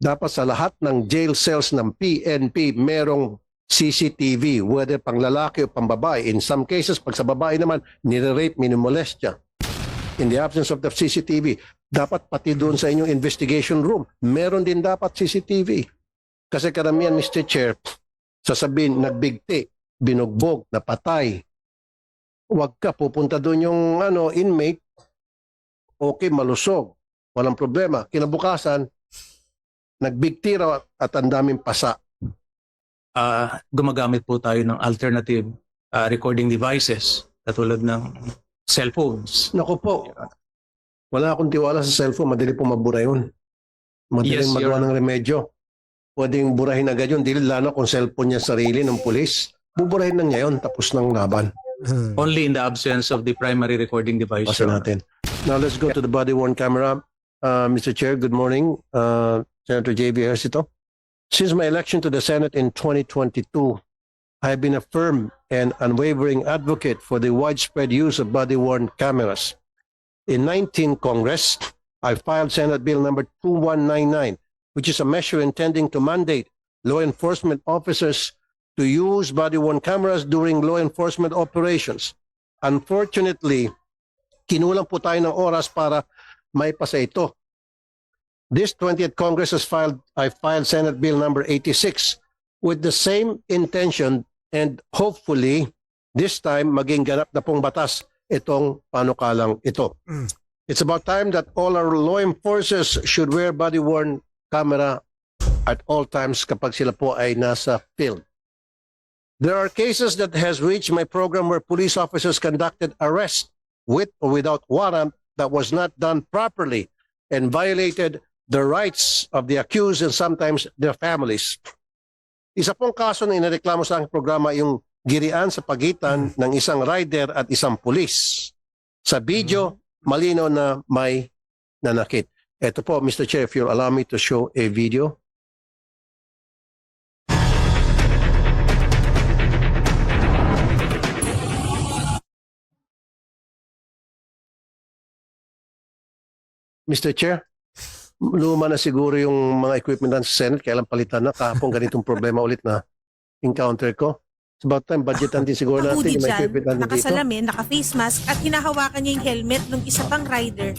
dapat sa lahat ng jail cells ng PNP merong CCTV, whether pang lalaki o pang babae. In some cases, pag sa babae naman, nire-rape, minimolestya. In the absence of the CCTV, dapat pati doon sa inyong investigation room, meron din dapat CCTV. Kasi karamihan, Mr. Chair, sasabihin, nagbigti, binugbog, napatay. Huwag ka, pupunta doon yung inmate, okay, malusog, walang problema. Kinabukasan, nagbigti raw at ang daming pasa. Gumagamit po tayo ng alternative recording devices katulad ng cellphones. Naku po, wala akong tiwala sa cellphone, madali po mabura yun. Madaling Yes, magawa Your- ng remedyo. Pwedeng burahin agad yun, dili lalo kung cellphone niya sarili ng pulis. Buburahin na niya yun, tapos ng laban. Only in the absence of the primary recording device. Pasa Your Honor. natin. Now let's go to the body-worn camera. Mr. Chair, good morning. Senator J.B. Ejercito. Since my election to the Senate in 2022, I have been a firm and unwavering advocate for the widespread use of body-worn cameras. In 19 Congress, I filed Senate Bill number 2199, which is a measure intending to mandate law enforcement officers to use body-worn cameras during law enforcement operations. Unfortunately, kinulang po tayo ng oras para maipasa ito. This 20th Congress I filed Senate Bill number 86 with the same intention, and hopefully this time maging ganap na pong batas itong panukalang ito. It's about time that all our law enforcers should wear body-worn camera at all times kapag sila po ay nasa field. There are cases that has reached my program where police officers conducted arrest with or without warrant that was not done properly and violated the rights of the accused and sometimes their families. Isa pong kaso na inareklamo sa aking programa yung girian sa pagitan ng isang rider at isang pulis. Sa video, malinaw na may nanakit. Ito po, Mr. Chair, if you'll allow me to show a video. Mr. Chair, luma na siguro yung mga equipment natin sa Senate, kailan palitan na. Kahapon ganitong problema ulit na encounter ko. It's about time, budgetan din siguro natin Hoodie yung mga dyan, equipment natin dito. nakasalamin, naka-face mask, at hinahawakan niya yung helmet ng isa pang rider.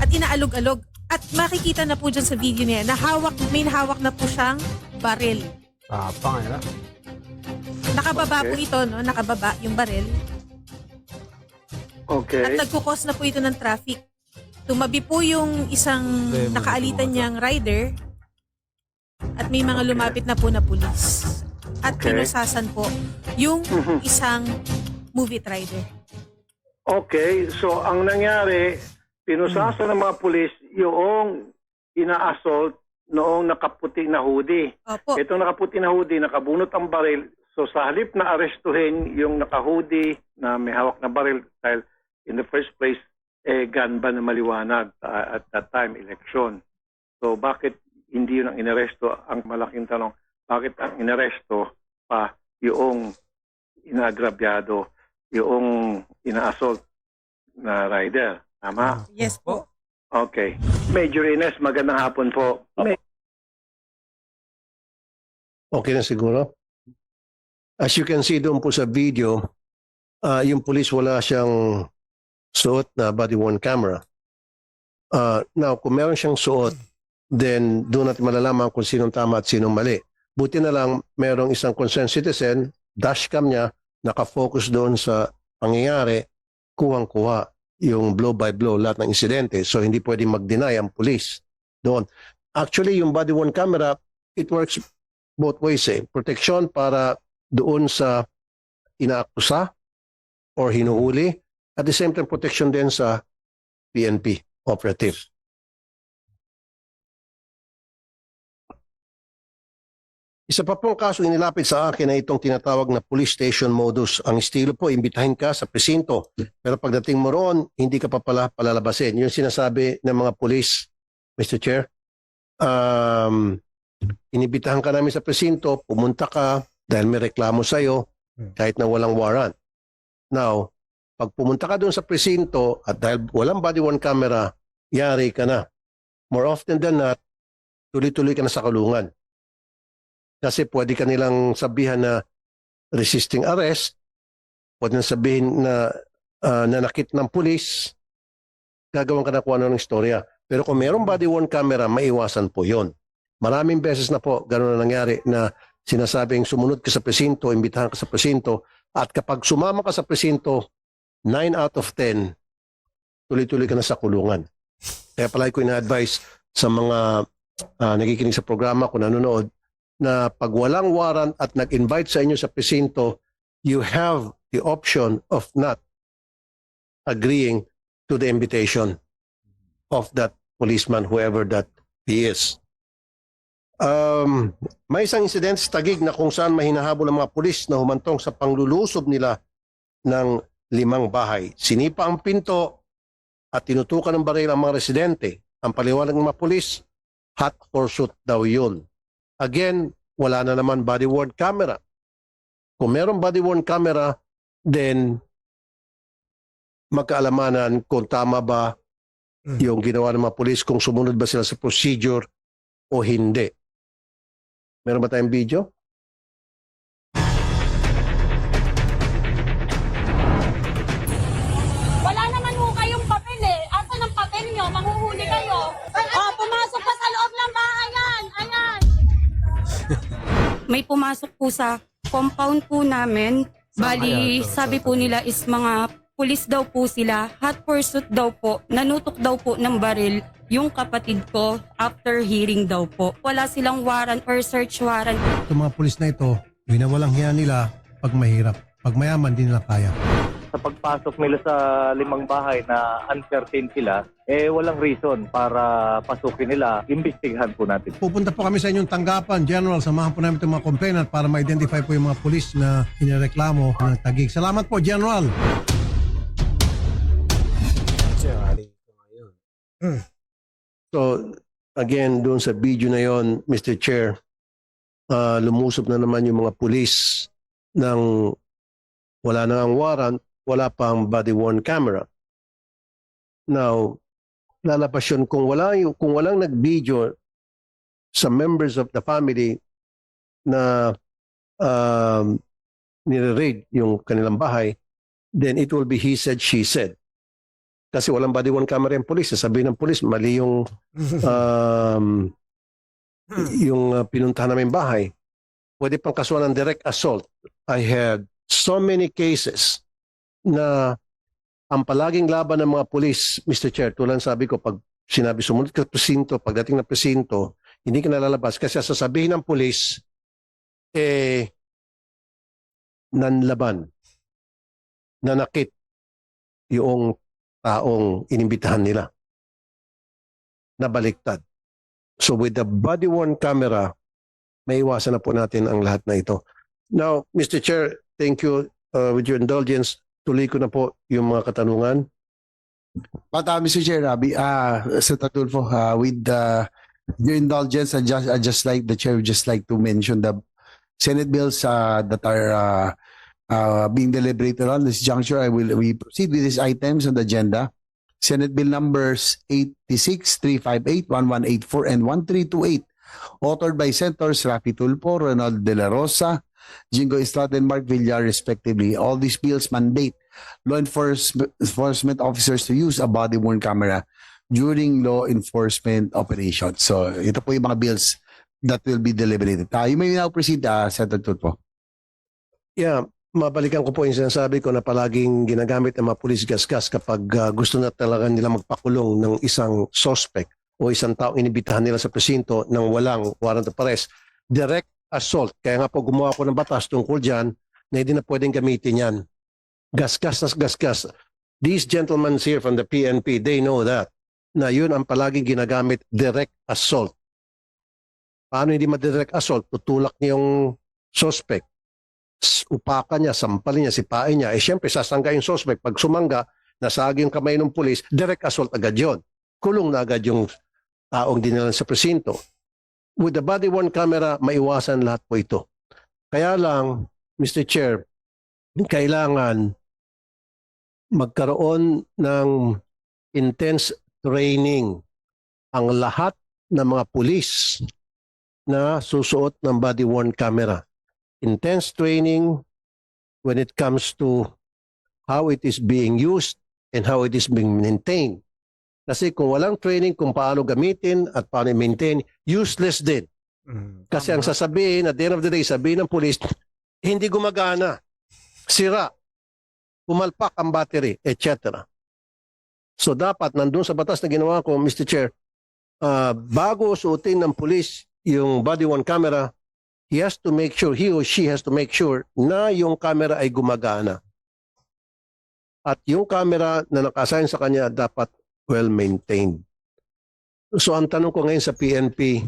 At inaalog-alog. At makikita na po dyan sa video niya, may nahawak na po siyang baril. Tapang, na. Nakababa po ito, no? Nakababa yung baril. Okay. At nagkukos na po ito ng traffic. Tumabi po yung isang nakaalitan niyang rider at may mga lumapit na po na pulis. At kinusasan po yung isang movie rider. Okay, so ang nangyari, pinusasan ng mga pulis yung ina-assault noong nakaputi na hoodie. Opo. Itong nakaputi na hoodie, nakabunot ang baril. So sa halip na arestuhin yung naka-hoodie na may hawak na baril dahil in the first place, gun ba na maliwanag at that time, election. So bakit hindi yun ang inaresto? Ang malaking tanong, bakit ang inaresto pa yung inaagrabyado, yung ina-assault na rider? Tama? Yes po. Okay. Major Ines, magandang hapon po. Okay na siguro. As you can see doon po sa video, yung police wala siyang suot na body-worn camera. Now, kung meron siyang suot, then doon natin malalaman kung sinong tama at sinong mali. Buti na lang, merong isang concerned citizen, dashcam niya, nakafocus doon sa pangyayari, kuwang-kuha yung blow-by-blow, lahat ng insidente. So, hindi pwedeng mag-deny ang police doon. Actually, yung body-worn camera, it works both ways. Protection para doon sa inaakusa or hinuhuli. At the same time, protection din sa PNP operative. Isa pa pong kaso inilapit sa akin na itong tinatawag na police station modus. Ang estilo po, imbitahin ka sa presinto. Pero pagdating mo roon, hindi ka pa pala palalabasin. Yung sinasabi ng mga police, Mr. Chair, inibitahan ka namin sa presinto, pumunta ka dahil may reklamo sa'yo kahit na walang warrant. Now, pag pumunta ka doon sa presinto at dahil walang body-worn camera, yari ka na. More often than not, tuloy-tuloy ka na sa kulungan. Kasi pwede ka nilang sabihan na resisting arrest, pwede na sabihin na nanakit ng pulis, gagawin ka na kung ano ng istorya. Pero kung mayroong body-worn camera, maiwasan po yon. Maraming beses na po gano'n na nangyari na sinasabing sumunod ka sa presinto, imbitahan ka sa presinto, at kapag sumama ka sa presinto, 9 out of 10, tuloy-tuloy ka na sa kulungan. Kaya palagi ko ina-advise sa mga nakikinig sa programa kung nanonood, na pag walang warrant at nag-invite sa inyo sa presinto, you have the option of not agreeing to the invitation of that policeman, whoever that he is. May isang incident sa Taguig na kung saan mahinahabol ang mga pulis na humantong sa panglulusob nila ng 5 bahay. Sinipa ang pinto at tinutukan ng baril ang mga residente. Ang paliwanag ng mga pulis, hot pursuit daw yun. Again, wala na naman body-worn camera. Kung meron body-worn camera, then magkaalamanan kung tama ba yung ginawa ng mga pulis, kung sumunod ba sila sa procedure o hindi. Meron ba tayong video? Wala naman ho kayong papel eh. Asan ang papel nyo? Manghuhuli kayo. Oh, pumasok pa sa loob ng bahay yan. Ayan. May pumasok po sa compound po namin. Bali, sabi po nila is mga pulis daw po sila. Hot pursuit daw po. Nanutok daw po ng baril yung kapatid ko after hearing daw po. Wala silang warrant or search warrant. Itong mga pulis na ito, winawalang hiya nila pag mahirap. Pag mayaman, di nila kaya. Sa pagpasok nila sa 5 bahay na uncertain sila, walang reason para pasukin nila. Imbestigahan po natin. Pupunta po kami sa inyong tanggapan, General. Samahan po namin itong mga complainant para ma-identify po yung mga pulis na inireklamo ng Taguig. Salamat po, General. So, again, doon sa video na yon, Mr. Chair, lumusop na naman yung mga pulis ng wala na ang warrant, wala pang body-worn camera. Now, lalabas yun kung walang nag-video sa members of the family na nire-raid yung kanilang bahay, then it will be he said, she said. Kasi walang body-worn camera yung pulis. Sabihin ng pulis, mali yung pinuntahan namin bahay. Pwede pang kasuhan ng direct assault. I had so many cases na ang palaging laban ng mga pulis, Mr. Chair, tulad sabi ko, pag sinabi sumunod ka presinto, pagdating ng presinto, hindi ka nalalabas kasi sasabihin ng pulis, nanlaban, nanakit yung taong inimbitahan nila. Nabaliktad. So with the body-worn camera, may iwasan na po natin ang lahat na ito. Now, Mr. Chair, thank you. With your indulgence, tuloy ko na po yung mga katanungan. But Mr. Chair, Senator Tulfo, with your indulgence, I just like the chair would just like to mention the Senate bills that are being deliberated on this juncture. We proceed with these items on the agenda. Senate Bill numbers 86, 358, 1184, and 1328, authored by Senators Raffy Tulfo, Ronald De La Rosa, Jingo Estrada, and Mark Villar, respectively. All these bills mandate law enforcement officers to use a body-worn camera during law enforcement operations. So, ito po yung mga bills that will be deliberated. You may now proceed, Senator Tulfo. Yeah, mabalikan ko po yung sinasabi ko na palaging ginagamit ng mga pulis gasgas kapag gusto na talaga nila magpakulong ng isang suspect o isang taong inibitahan nila sa presinto ng walang warrant of arrest. Direct assault. Kaya nga po gumawa ko ng batas tungkol dyan na hindi na pwedeng gamitin yan. Gasgas na gasgas. These gentlemen here from the PNP, they know that. Na yun ang palaging ginagamit, direct assault. Paano hindi ma-direct assault? Tutulak niya yung suspect. Upakan niya, sampalin niya, sipain niya. Siyempre, sasangga yung suspect. Pag sumangga, nasagi yung kamay ng pulis, direct assault agad yun. Kulong na agad yung taong dinilan sa presinto. With the body-worn camera, maiwasan lahat po ito. Kaya lang, Mr. Chair, kailangan magkaroon ng intense training ang lahat ng mga pulis na susuot ng body-worn camera. Intense training when it comes to how it is being used and how it is being maintained. Kasi kung walang training kung paano gamitin at paano i-maintain, useless din. Kasi ang sasabihin, at the end of the day, sabihin ng pulis, hindi gumagana, sira, pumalpak ang battery, etc. So dapat nandun sa batas na ginawa ko, Mr. Chair, bago suotin ng pulis yung body-worn camera, he or she has to make sure na yung camera ay gumagana. At yung camera na naka-assign sa kanya dapat well-maintained. So ang tanong ko ngayon sa PNP,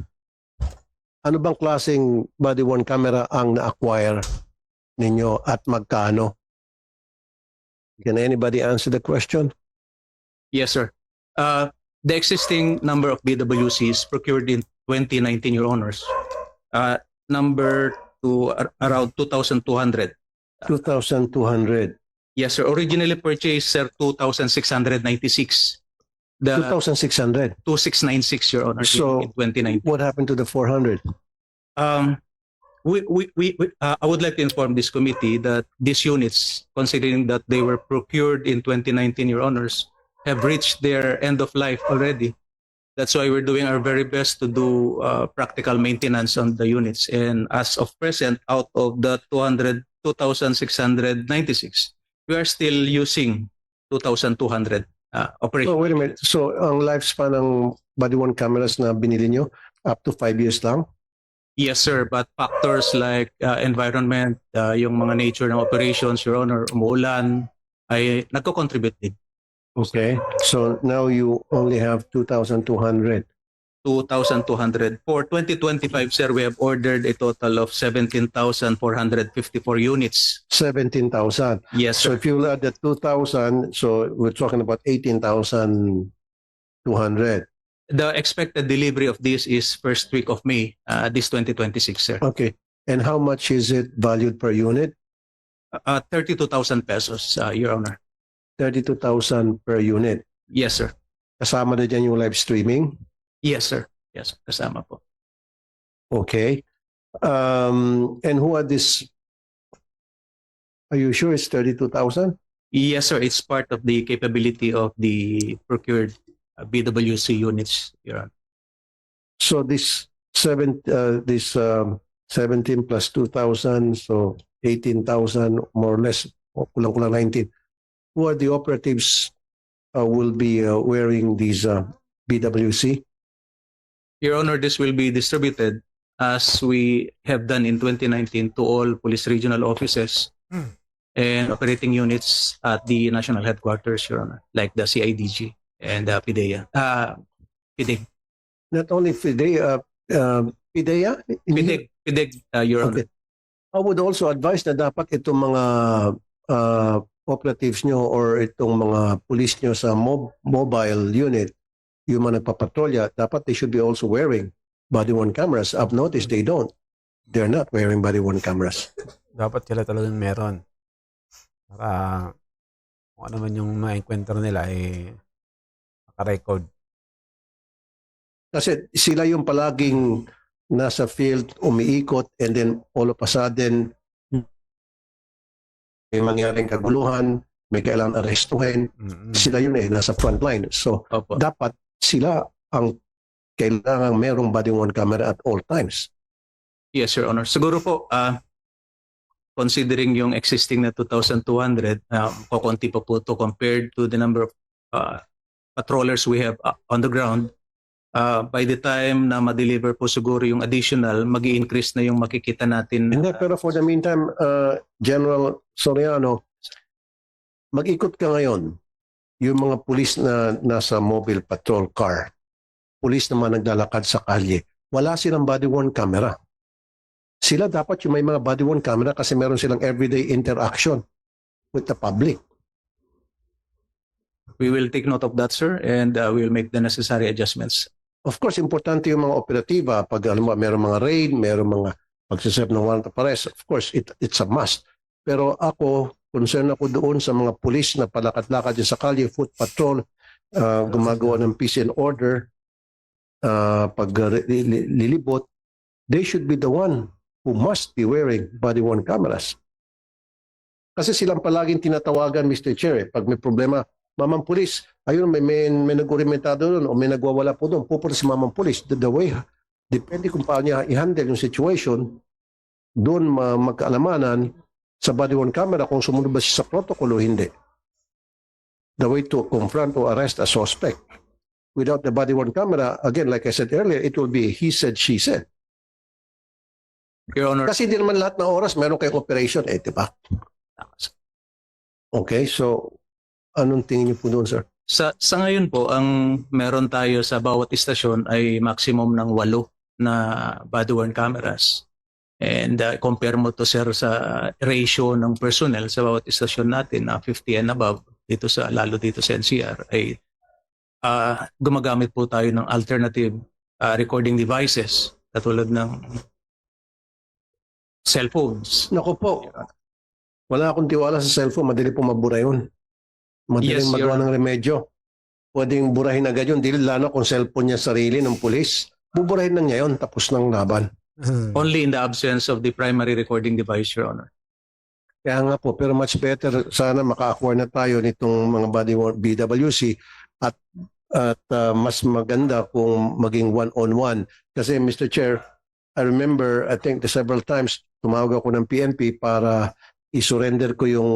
ano bang klaseng body-worn camera ang na-acquire ninyo at magkano? Can anybody answer the question? Yes, sir. The existing number of BWCs procured in 2019, Your Honors, number to around 2,200. 2,200. Yes, sir. Originally purchased, sir, 2,696. The 2,600. 2,696, Your Honor, So, in 2019. What happened to the 400? I would like to inform this committee that these units, considering that they were procured in 2019, Your Honors, have reached their end of life already. That's why we're doing our very best to do practical maintenance on the units. And as of present, out of the 2,696, we are still using 2,200 operation. Oh, wait a minute. So, ang lifespan ng body-worn cameras na binili nyo, up to 5 years lang? Yes, sir. But factors like environment, yung mga nature ng operations, Your Honor, umuulan, ay nagko-contribute din. Okay. So, now you only have 2,200. 2,200. For 2025, sir, we have ordered a total of 17,454 units. 17,000. Yes, So, sir. if you add the 2,000, so we're talking about 18,200. The expected delivery of this is first week of May, this 2026, sir. Okay. And how much is it valued per unit? 32,000 pesos, Your Honor. 32,000 per unit. Yes, sir. Kasama na dyan yung live streaming? Yes, sir. Yes, kasama po. Okay. And who are this? Are you sure it's 32,000? Yes, sir. It's part of the capability of the procured BWC units, Your Honor. So this 17 plus 2,000, so 18,000 more or less, kulang-kulang 19. Who are the operatives will be wearing these BWC? Your Honor, this will be distributed as we have done in 2019 to all police regional offices and operating units at the national headquarters, Your Honor, like the CIDG and PIDEA. PIDEG, Not only PIDEA, PIDEA? PIDEG, Your Honor. Okay. I would also advise na dapat itong mga operatives nyo or itong mga police nyo sa mobile unit, yung mga nagpapatrolya, dapat they should be also wearing body-worn cameras. I've noticed they don't. They're not wearing body-worn cameras. Dapat sila talagang meron. Para kung ano man yung ma-encounter nila ay makarecord. Kasi sila yung palaging nasa field, umiikot, and then all of a sudden, may mangyaring kaguluhan, may kailangan arestuhin. Sila yun nasa front line. So, Opo. dapat sila ang kailangan merong body-worn camera at all times. Yes, Your Honor. Siguro po, considering yung existing na 2,200, kukunti pa po to compared to the number of patrollers we have on the ground. By the time na ma-deliver po siguro yung additional, mag-i-increase na yung makikita natin. Hindi, pero for the meantime, General Soriano, mag-ikot ka ngayon. Yung mga pulis na nasa mobile patrol car, pulis naman naglalakad sa kalye, wala silang body-worn camera. Sila dapat yung may mga body-worn camera kasi meron silang everyday interaction with the public. We will take note of that, sir, and we will make the necessary adjustments. Of course, importante yung mga operatiba. Pag alam mo, meron mga raid, meron mga pagsasep ng warrant of arrest. Of course, it's a must. Pero ako, concern ako doon sa mga pulis na palakad-lakad sa kalye, foot patrol, gumagawa ng peace and order. pag lilibot, they should be the one who must be wearing body-worn cameras. Kasi silang palaging tinatawagan, Mr. Chair, pag may problema, Mamang Pulis, ayun, may nag-orimentado doon o may nagwawala po doon, pupunta si Mamang Pulis. The way, depende kung paano niya i-handle yung situation, doon magkaalamanan sa body-worn camera kung sumunod ba siya sa protocol o hindi. The way to confront or arrest a suspect. Without the body-worn camera, again, like I said earlier, it will be he said, she said. Your Honor, Kasi hindi naman lahat ng oras meron kayong operation, di ba? Okay, so anong tingin niyo po doon, sir? sa ngayon po, ang meron tayo sa bawat istasyon ay maximum ng 8 na body-worn cameras. And compare mo to, sir, sa ratio ng personnel sa bawat istasyon natin na 50 and above, lalo dito sa NCR, ay gumagamit po tayo ng alternative recording devices katulad ng cellphones. Naku po, wala akong tiwala sa cellphone, madali po mabura yun. Madaling Yes, magawa Your ng remedyo. Pwedeng burahin agad yun, dili lalo kung cellphone niya sarili ng pulis. Buburahin lang niya yun, tapos ng laban. Only in the absence of the primary recording device, Your Honor. Kaya nga po, pero much better, sana maka-acquire na tayo nitong mga body-worn BWC at mas maganda kung maging one-on-one. Kasi Mr. Chair, I remember, I think several times, tumawag ako ng PNP para i-surrender ko yung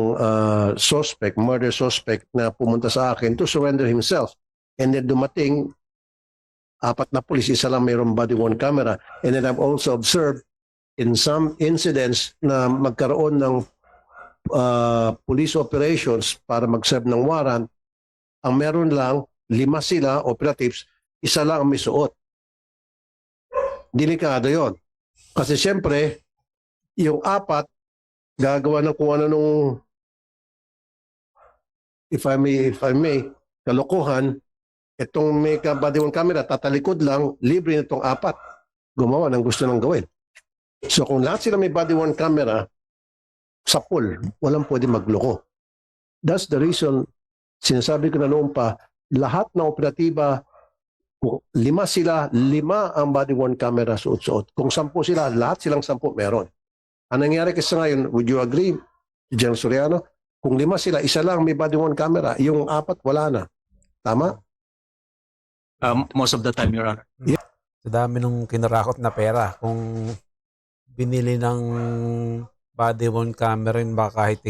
suspect, murder suspect na pumunta sa akin to surrender himself. And then dumating, 4 na pulis, isa lang mayroong body-worn camera. And then I've also observed in some incidents na magkaroon ng police operations para mag-serve ng warrant, ang meron lang, 5 sila, operatives, isa lang ang may suot. Delikado yon. Kasi siyempre, yung 4, gagawa ng kung ano nung, if I may, kalokohan, itong may body-worn camera, tatalikod lang, libre na itong 4. Gumawa ng gusto nang gawin. So kung lahat sila may body-worn camera, sa pool, walang pwede magloko. That's the reason, sinasabi ko na noon pa, lahat ng operatiba, kung 5 sila, 5 ang body-worn camera suot-suot. Kung 10 sila, lahat silang 10 meron. Ang nangyari kasi ngayon, would you agree, General Soriano? Kung 5 sila, isa lang may body-worn camera, yung 4 wala na. Tama? Most of the time, Your Honor. Sa dami nung kinarakot na pera, kung binili ng body-worn camera yun, baka kahit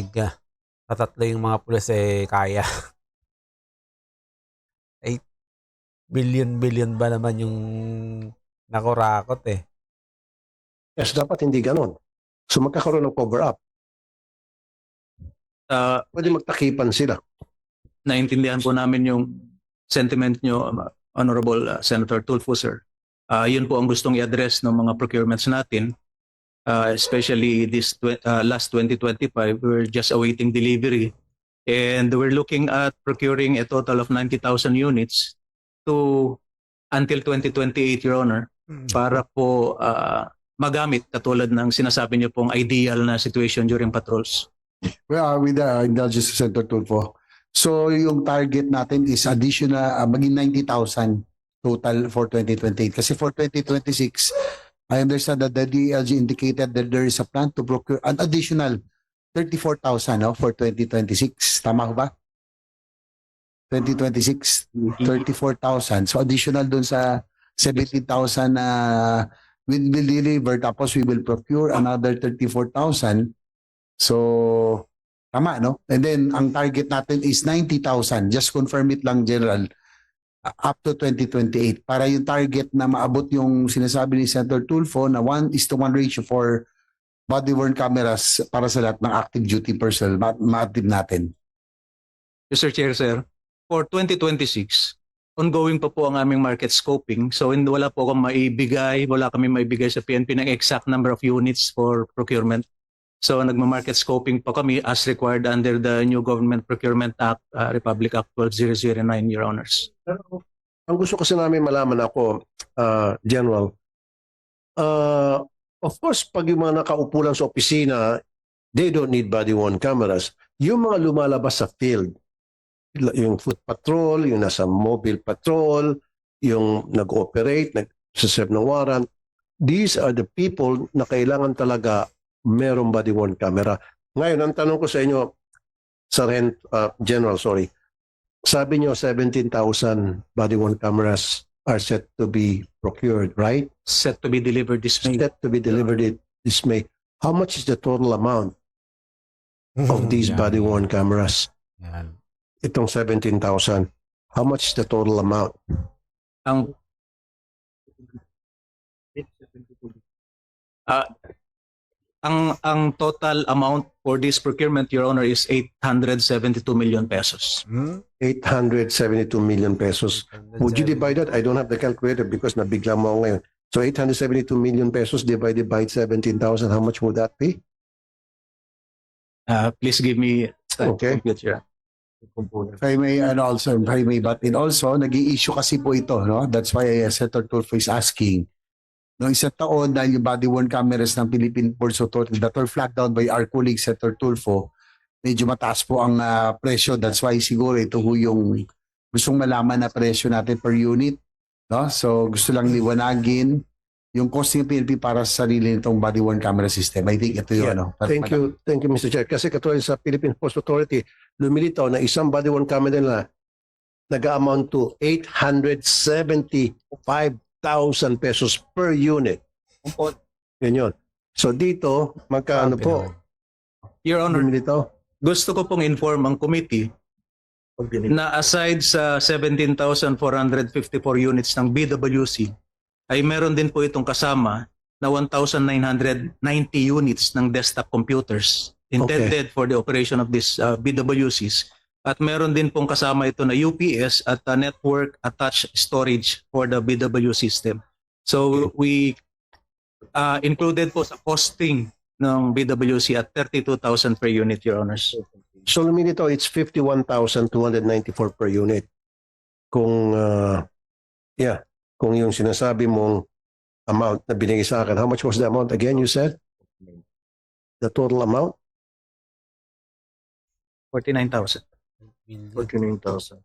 tatlo yung mga pulis kaya. Ay, billion ba naman yung nakurakot Yes, dapat hindi ganon. So magkakaroon ng cover-up. Pwede magtakipan sila. Naintindihan po namin yung sentiment nyo, Honorable Senator Tulfo, sir. Yun po ang gustong i-address ng mga procurements natin, especially this last 2025. We're just awaiting delivery. And we're looking at procuring a total of 90,000 units until 2028, Your Honor, para po magamit katulad ng sinasabi niyo pong ideal na situation during patrols. Well, with the indulgence of Senator Tulfo. So yung target natin is additional, maging 90,000 total for 2028. Kasi for 2026, I understand that the DLG indicated that there is a plan to procure an additional 34,000 for 2026. Tama ko ba? 2026, 34,000. So additional dun sa 17,000 will be delivered, tapos we will procure another 34,000. So, tama, no? And then, ang target natin is 90,000. Just confirm it lang, General, up to 2028. Para yung target na maabot yung sinasabi ni Senator Tulfo na 1:1 ratio for body-worn cameras para sa lahat ng active duty personnel, ma-active natin. Mr. Chair, sir, for 2026, ongoing pa po ang aming market scoping. So wala po akong wala kami maibigay sa PNP ng exact number of units for procurement. So nagma-market scoping pa kami as required under the new Government Procurement Act, Republic Act 12009, Your Honors. Pero ang gusto kasi namin malaman ako, General, of course, pag yung mga nakaupo lang sa opisina, they don't need body-worn cameras. Yung mga lumalabas sa field, yung foot patrol, yung nasa mobile patrol, yung nag-operate, nag-serve ng warrant. These are the people na kailangan talaga merong body-worn camera. Ngayon, ang tanong ko sa inyo, General, sorry. Sabi nyo 17,000 body-worn cameras are set to be procured, right? Set to be delivered this May. Set to be delivered this May. How much is the total amount of these Yan. body-worn cameras? Yan. Itong 17,000. How much is the total amount? Ang ang total amount for this procurement, Your Honor, is 872 million pesos. 872 million pesos. Would you divide that? I don't have the calculator because nabigla mo ako ngayon. So 872 million pesos divided by 17,000, how much would that be? Please give me time Okay. to compute, Your Honor. If I may, and also, if I may, but in also, nag-i-issue kasi po ito, no? That's why Senator Tulfo is asking. Noong isang taon, dahil yung body-worn cameras ng Philippine Ports Authority that were flagged down by our colleague Senator Tulfo, medyo mataas po ang presyo. That's why siguro ito ho yung gustong malaman na presyo natin per unit. No? So gusto lang liwanagin yung cost ng PNP para sa sarili nitong body-worn camera system. I think ito Yeah. yung Thank you, Mr. Chair. Kasi katulad sa Philippine Post Authority, lumilitaw na isang body-worn camera nila nag-amount to 875,000 pesos per unit. Yan yun. So dito, magkano po? Your Honor, Lumilitaw? gusto ko pong inform ang committee na aside sa 17,454 units ng BWC, ay meron din po itong kasama na 1,990 units ng desktop computers intended for the operation of these BWCs. At meron din pong kasama ito na UPS at network attached storage for the BW system. So we included po sa costing ng BWC at 32,000 per unit, Your Honors. So lumilitaw, it's 51,294 per unit. Kung, kung yung sinasabi mong amount na binigay sa akin, how much was the amount again, you said? The total amount? 49,000. 49,000.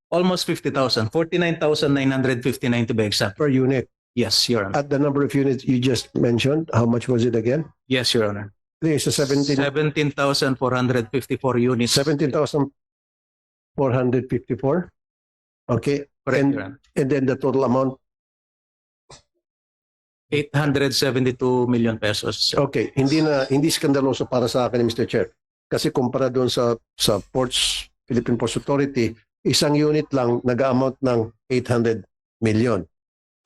Almost 50,000. 49,959 to be exact. Per unit. Yes, Your Honor. At the number of units you just mentioned, how much was it again? Yes, Your Honor. It's a 17,454 units. 17,454? Okay. Correct, And, Your Honor. and then the total amount? 872 million pesos. Okay. Hindi skandaloso para sa akin, Mr. Chair. Kasi kumpara doon sa Philippine Ports Authority, isang unit lang nag-amount ng 800 million.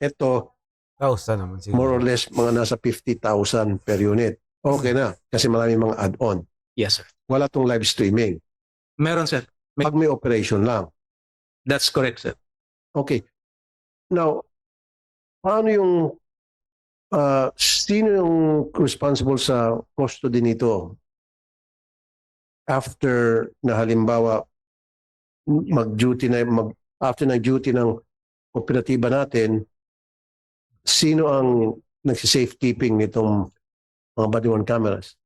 Ito, Naman siguro. more or less, mga nasa 50,000 per unit. Okay na, kasi maraming mga add-on. Yes, sir. Wala tong live streaming. Meron, sir. Pag may operation lang. That's correct, sir. Okay. Now, paano yung, sino yung responsible sa custody nito? After na halimbawa, after nag-duty ng operatiba natin, sino ang nagsi-safekeeping nitong mga body-worn cameras?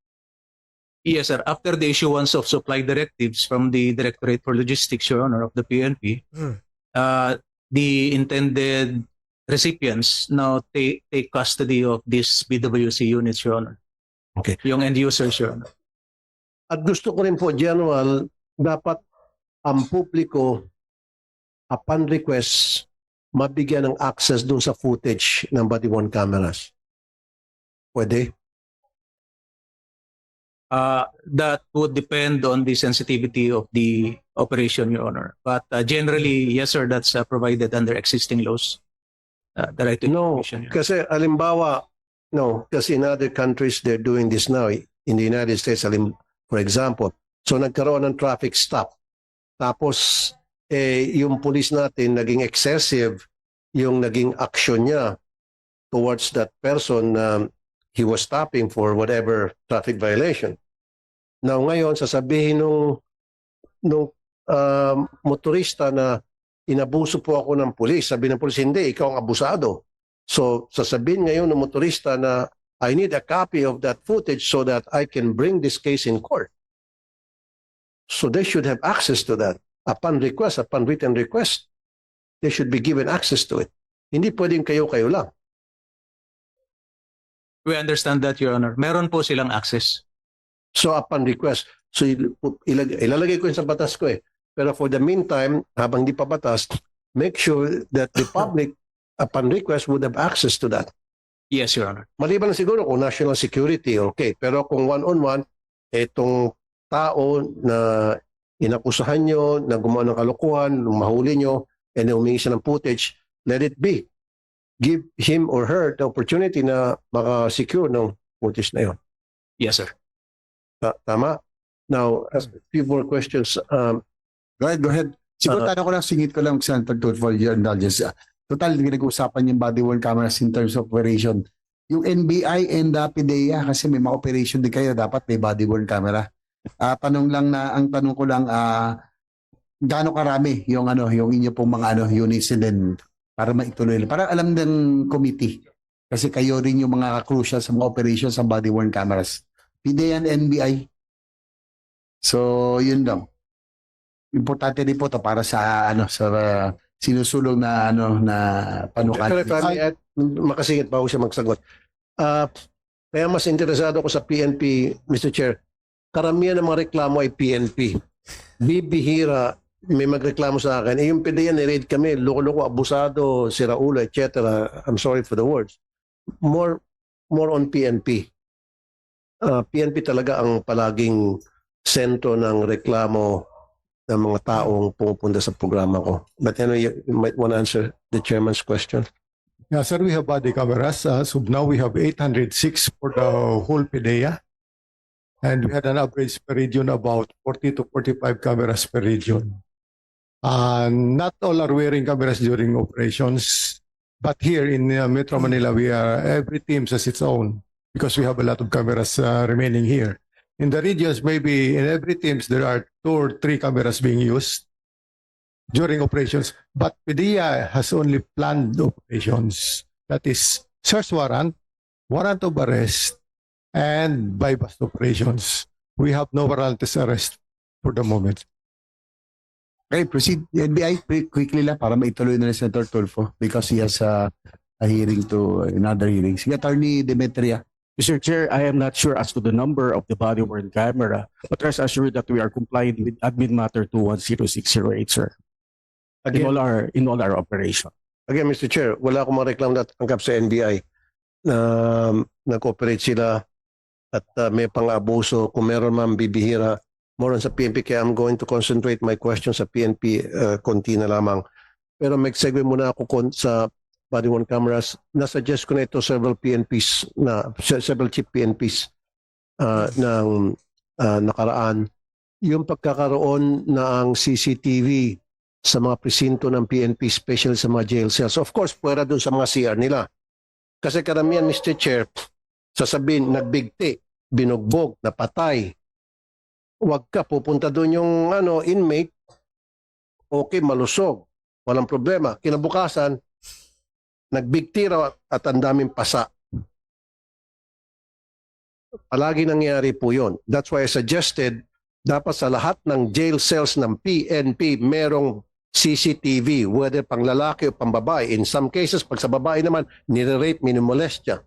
Yes, sir. After the issuance of supply directives from the Directorate for Logistics, Your Honor, of the PNP, the intended recipients now take custody of these BWC units, Your Honor. Okay. Yung end users, Your Honor. At gusto ko rin po, General, dapat ang publiko, upon request, mabigyan ng access dun sa footage ng body-worn cameras. Pwede? That would depend on the sensitivity of the operation, Your Honor. But generally, yes, sir, that's provided under existing laws. The right to No, information, Your Honor. kasi halimbawa, kasi in other countries, they're doing this now. In the United States, for example, so nagkaroon ng traffic stop. Tapos, yung police natin naging excessive yung naging action niya towards that person he was stopping for whatever traffic violation. Now ngayon, sasabihin nung motorista na inabuso po ako ng pulis. Sabi ng pulis, hindi, ikaw ang abusado. So sasabihin ngayon ng motorista na I need a copy of that footage so that I can bring this case in court. So they should have access to that upon request, upon written request. they should be given access to it. Hindi pwedeng kayo-kayo lang. We understand that, Your Honor. Meron po silang access. So upon request, so ilalagay ko yun sa batas ko eh. Pero for the meantime, habang di pa batas, make sure that the public upon request would have access to that. Yes, Your Honor. Maliban na siguro kung national security, okay. Pero kung one-on-one, itong tao na inakusahan nyo, na gumawa ng kalokohan, nung mahuli nyo, and humingi siya ng footage, let it be. Give him or her the opportunity na maka-secure ng footage na yun. Yes, sir. Tama? Now, a few more questions. Go ahead. Siguro tanong ko lang, singit ko lang, Senator Tulfo, for your indulgence. Total, nag-uusapan yung body-worn cameras in terms of operation. Yung NBI and PDEA, kasi may mga operation din kayo, dapat may body-worn camera. Ang tanong ko lang, gaano karami yung inyo pong mga units and then para maituloy. Para alam ng committee. Kasi kayo rin yung mga crucial sa mga operations sa body-worn cameras. PDEA and NBI. So, yun lang. Importante din po to para sa sinusulong na na panukala. Makasingit pa ako siya magsagot. Kaya mas interesado ako sa PNP, Mr. Chair. Karamihan ng mga reklamo ay PNP. Bibihira, may magreklamo sa akin. Yung PDEA, ni-raid kami, loko-loko, abusado, siraulo, etc. I'm sorry for the words. More on PNP. PNP talaga ang palaging sentro ng reklamo ng mga taong pumupunta sa programa ko. But anyway, you might want to answer the chairman's question. Yeah, sir, we have body cameras. So now we have 806 for the whole PDEA. And we had an average per region about 40 to 45 cameras per region. Not all are wearing cameras during operations. But here in Metro Manila, every team has its own because we have a lot of cameras remaining here. In the regions, maybe in every teams, there are 2 or 3 cameras being used during operations. But PDEA has only planned operations. That is search warrant, warrant of arrest, and bypass operations. We have no warrantless arrest for the moment. Okay, proceed. NBI, quickly lang para maituloy na ni Senator Tulfo because he has a hearing to another hearing. Sige, Attorney Demetria. Mr. Chair, I am not sure as to the number of the body-worn camera, but rest assured that we are complying with Admin Matter 210608, sir. In all our operation. Again, Mr. Chair, wala akong mga reklamo na tanggap sa NBI na nag-cooperate sila at may pang-abuso. Kung meron man bibihira, more on sa PNP. Kaya I'm going to concentrate my questions sa PNP konti na lamang. Pero mag-segue muna ako sa body-worn cameras. Nasuggest ko na ito several chief PNPs ng nakaraan. Yung pagkakaroon ng CCTV sa mga presinto ng PNP, especially sa mga jail cells. Of course, pwera dun sa mga CR nila. Kasi karamihan, Mr. Chair, sasabihin, nagbigti, binugbog, napatay. Huwag ka, pupunta dun yung inmate, okay, malusog, walang problema. Kinabukasan, nagbigti raw at ang daming pasa. Palagi nangyari po yun. That's why I suggested, dapat sa lahat ng jail cells ng PNP, merong CCTV, whether pang lalaki o pang babae. In some cases, pag sa babae naman, nire-rape, minimolestya.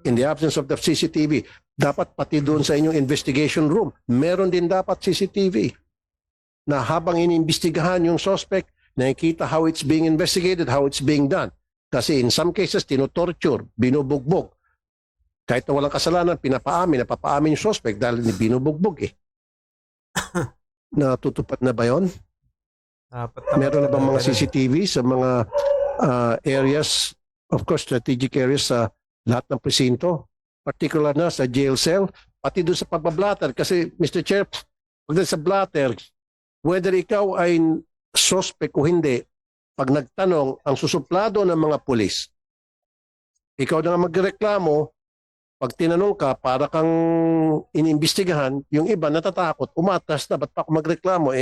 In the absence of the CCTV, dapat pati doon sa inyong investigation room, meron din dapat CCTV na habang iniimbestigahan yung suspect, nakikita how it's being investigated, how it's being done. Kasi in some cases, tinotorture, binubugbog. Kahit na walang kasalanan, napapaamin yung suspect dahil binubugbog eh. Natutupad na ba yun? Meron na bang mga CCTV sa mga areas, of course, strategic areas sa lahat ng presinto? Particular na sa jail cell, pati doon sa pagbablatter. Kasi, Mr. Chair, pag sa blatter, whether ikaw ay suspect o hindi, pag nagtanong, ang susuplado ng mga pulis, ikaw na nga magreklamo, pag tinanong ka, para kang inimbestigahan, yung iba natatakot, umatras na, ba't pa ako magreklamo?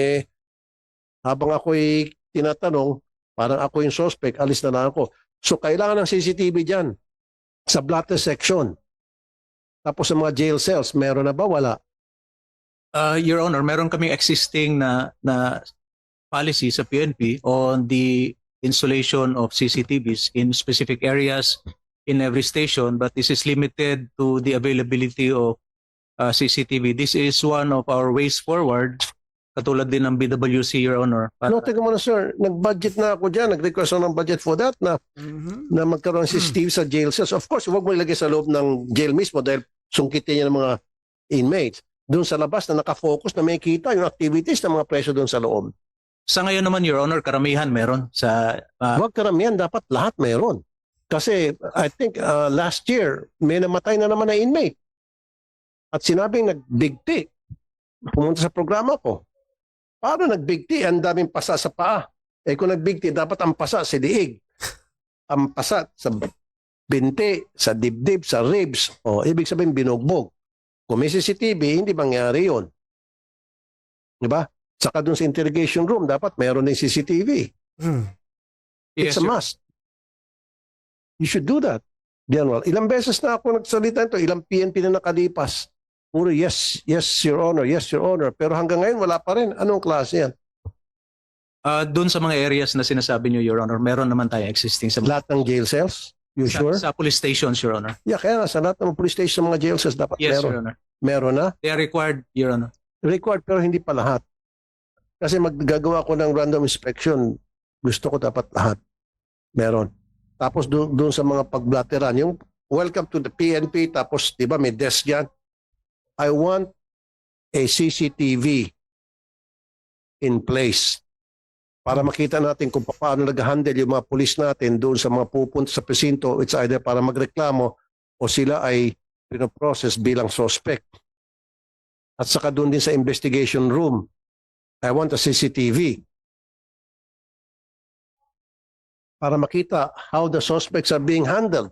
Habang ako'y tinatanong, parang ako yung suspect, alis na lang ako. So, kailangan ng CCTV dyan sa blatter section. Tapos sa mga jail cells, meron na ba? Wala. Your Honor, meron kaming existing na policy sa PNP on the installation of CCTVs in specific areas in every station, but this is limited to the availability of CCTV. This is one of our ways forward, katulad din ng BWC, Your Honor. No, teka muna sir, nag-budget na ako dyan, nag-request ako ng budget for that na magkaroon ng CCTV sa jail cells. Of course, huwag mo ilagay sa loob ng jail mismo dahil sungkitin niya ng mga inmates. Doon sa labas na nakafocus na may kita yung activities ng mga preso doon sa loob. Sa ngayon naman, Your Honor, karamihan meron sa Huwag karamihan, dapat lahat meron. Kasi I think last year, may namatay na naman na inmate. At sinabing nagbigti. Pumunta sa programa ko. Paano nagbigti? Ang daming pasa sa paa. Eh kung nagbigti, dapat ang pasa sa diig. Ang pasa sa binti, sa dibdib, sa ribs. O, ibig sabihin binugbog. Kung may CCTV, hindi mangyari yun. Diba? Saka dun sa interrogation room, dapat meron ng CCTV. It's a sir. must. You should do that. General, ilang beses na ako nagsalita ito, ilang PNP na nakalipas. Puro yes, yes, Your Honor, yes, Your Honor. Pero hanggang ngayon, wala pa rin. Anong klase yan? Doon sa mga areas na sinasabi niyo, Your Honor, meron naman tayo existing sa Lahat ng jail cells? You sure? sa police stations, Your Honor. Yeah, kaya nga, sa lahat ng police station, mga jail cells, dapat Yes, meron. Your Honor. Meron na? They are required, Your Honor. Required, pero hindi pa lahat. Kasi maggagawa ko ng random inspection, gusto ko dapat lahat. Meron. Tapos doon sa mga pagblateran, yung welcome to the PNP, tapos di ba may desk yan. I want a CCTV in place para makita natin kung paano nag-handle yung mga pulis natin doon sa mga pupunta sa presinto. It's either para magreklamo o sila ay pinoprocess bilang suspect. At saka doon din sa investigation room, I want a CCTV para makita how the suspects are being handled.